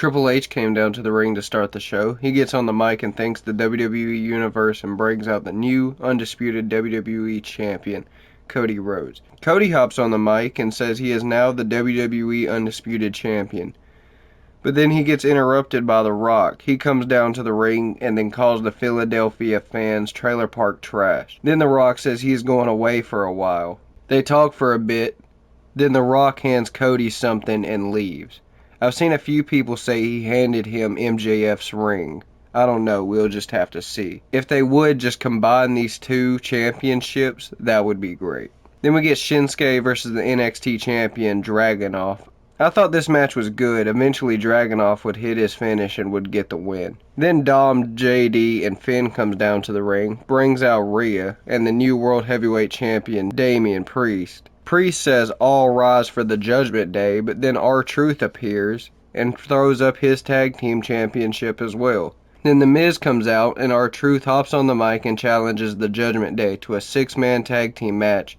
Triple H came down to the ring to start the show. He gets on the mic and thanks the WWE Universe and brings out the new, undisputed WWE Champion, Cody Rhodes. Cody hops on the mic and says he is now the WWE Undisputed Champion. But then he gets interrupted by The Rock. He comes down to the ring and then calls the Philadelphia fans trailer park trash. Then The Rock says he's going away for a while. They talk for a bit. Then The Rock hands Cody something and leaves. I've seen a few people say he handed him MJF's ring. I don't know, we'll just have to see. If they would just combine these two championships, that would be great. Then we get Shinsuke versus the NXT champion, Dragonov. I thought this match was good. Eventually Dragonov would hit his finish and would get the win. Then Dom, JD, and Finn comes down to the ring, brings out Rhea, and the new World Heavyweight Champion, Damian Priest. Priest says all rise for the Judgment Day, but then R-Truth appears and throws up his tag team championship as well. Then The Miz comes out and R-Truth hops on the mic and challenges the Judgment Day to a 6-man tag team match.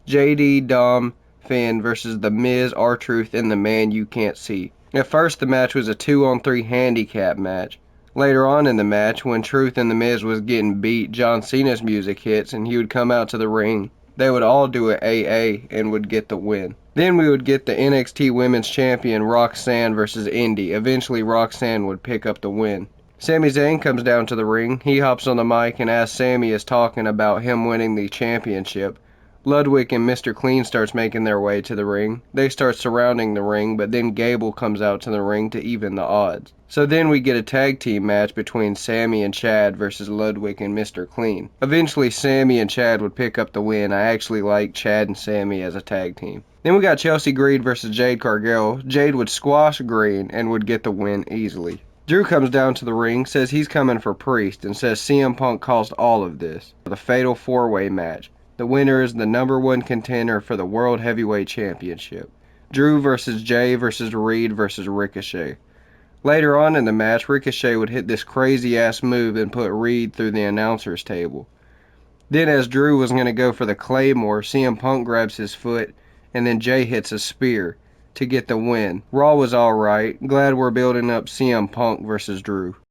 JD, Dom, Finn versus The Miz, R-Truth, and the Man You Can't See. At first the match was a 2-on-3 handicap match. Later on in the match, when Truth and The Miz was getting beat, John Cena's music hits and he would come out to the ring. They would all do an AA and would get the win. Then we would get the NXT Women's Champion Roxanne versus Indy. Eventually Roxanne would pick up the win. Sami Zayn comes down to the ring. He hops on the mic and as Sami is talking about him winning the championship, Ludwig and Mr. Clean starts making their way to the ring. They start surrounding the ring, but then Gable comes out to the ring to even the odds. So then we get a tag team match between Sami and Chad versus Ludwig and Mr. Clean. Eventually Sami and Chad would pick up the win. I actually like Chad and Sami as a tag team. Then we got Chelsea Green versus Jade Cargill. Jade would squash Green and would get the win easily. Drew comes down to the ring, says he's coming for Priest, and says CM Punk caused all of this. The Fatal 4-Way match. The winner is the #1 contender for the World Heavyweight Championship. Drew versus Jay versus Reed versus Ricochet. Later on in the match, Ricochet would hit this crazy ass move and put Reed through the announcer's table. Then as Drew was going to go for the Claymore, CM Punk grabs his foot and then Jay hits a spear to get the win. Raw was alright. Glad we're building up CM Punk versus Drew.